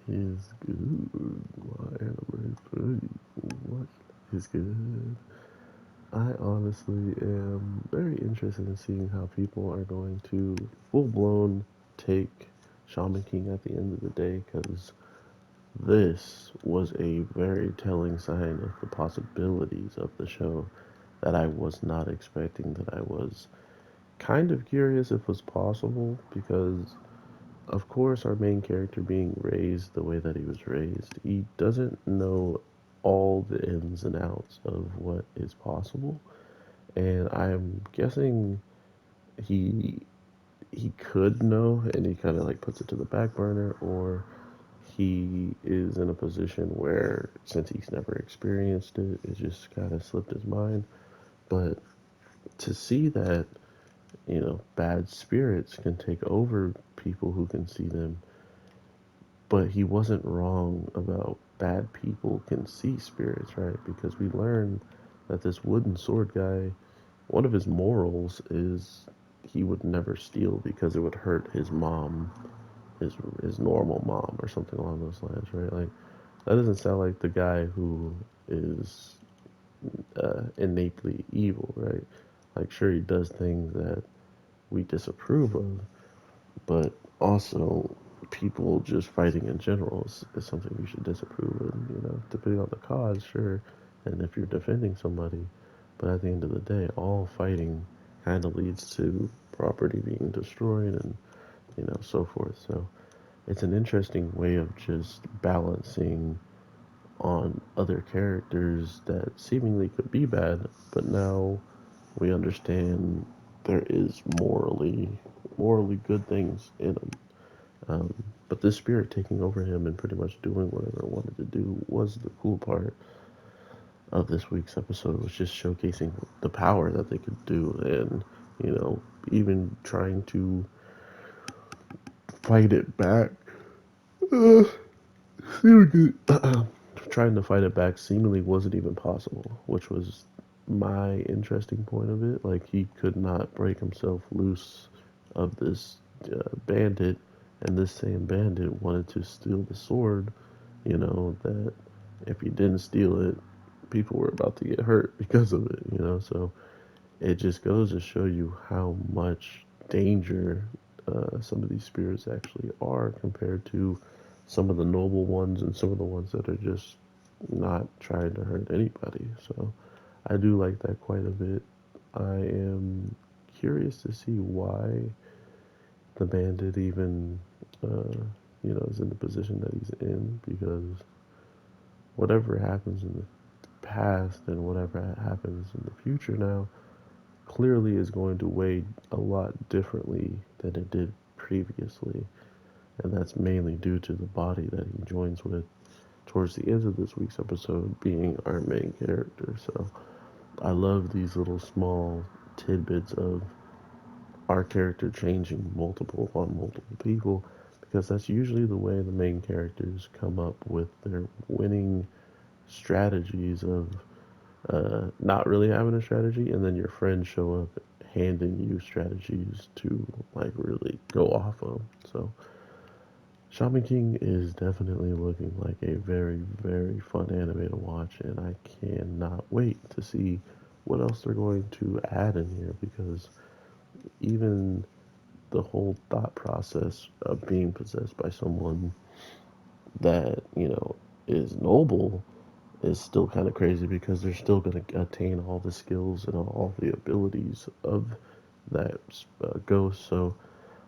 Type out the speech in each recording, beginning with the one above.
is good? My anime buddy. What is good? I honestly am very interested in seeing how people are going to full blown take Shaman King at the end of the day because this was a very telling sign of the possibilities of the show that I was not expecting, that I was kind of curious if was possible because of course, our main character being raised the way that he was raised, he doesn't know all the ins and outs of what is possible. And I'm guessing he he could know and he kind of like puts it to the back burner, or he is in a position where since he's never experienced it, it just kind of slipped his mind. But to see that, bad spirits can take over people who can see them, but he wasn't wrong about bad people can see spirits, right? Because we learned that this wooden sword guy, one of his morals is he would never steal because it would hurt his mom, his normal mom, or something along those lines, right? Like that doesn't sound like the guy who is innately evil, right? Like sure he does things that we disapprove of, but also people just fighting in general is something you should disapprove of, depending on the cause, sure, and if you're defending somebody. But at the end of the day, all fighting kind of leads to property being destroyed and, so forth. So it's an interesting way of just balancing on other characters that seemingly could be bad, but now we understand there is morally good things in them. But this spirit taking over him and pretty much doing whatever it wanted to do was the cool part of this week's episode. Was just showcasing the power that they could do, and you know, even trying to fight it back. Uh, trying to fight it back seemingly wasn't even possible, which was my interesting point of it. Like he could not break himself loose of this bandit, and this same bandit wanted to steal the sword. That if he didn't steal it, people were about to get hurt because of it. So it just goes to show you how much danger some of these spirits actually are compared to some of the noble ones and some of the ones that are just not trying to hurt anybody. So I do like that quite a bit. I am curious to see why the bandit even, uh, is in the position that he's in because whatever happens in the past and whatever happens in the future now clearly is going to weigh a lot differently than it did previously. And that's mainly due to the body that he joins with towards the end of this week's episode being our main character. So I love these little small tidbits of our character changing multiple on multiple people because that's usually the way the main characters come up with their winning strategies of not really having a strategy, and then your friends show up handing you strategies to like really go off of. So Shaman King is definitely looking like a very, very fun anime to watch, and I cannot wait to see what else they're going to add in here because even the whole thought process of being possessed by someone that, is noble is still kind of crazy because they're still going to attain all the skills and all the abilities of that ghost. So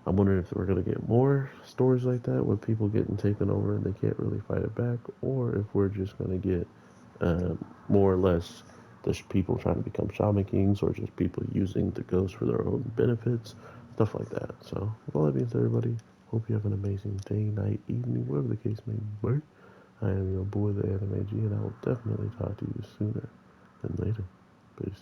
I'm wondering if we're going to get more stories like that with people getting taken over and they can't really fight it back, or if we're just going to get more or less just people trying to become shaman kings or just people using the ghost for their own benefits, stuff like that. So, with all that being said, everybody, hope you have an amazing day, night, evening, whatever the case may be. I am your boy, the Anime G, and I will definitely talk to you sooner than later. Peace.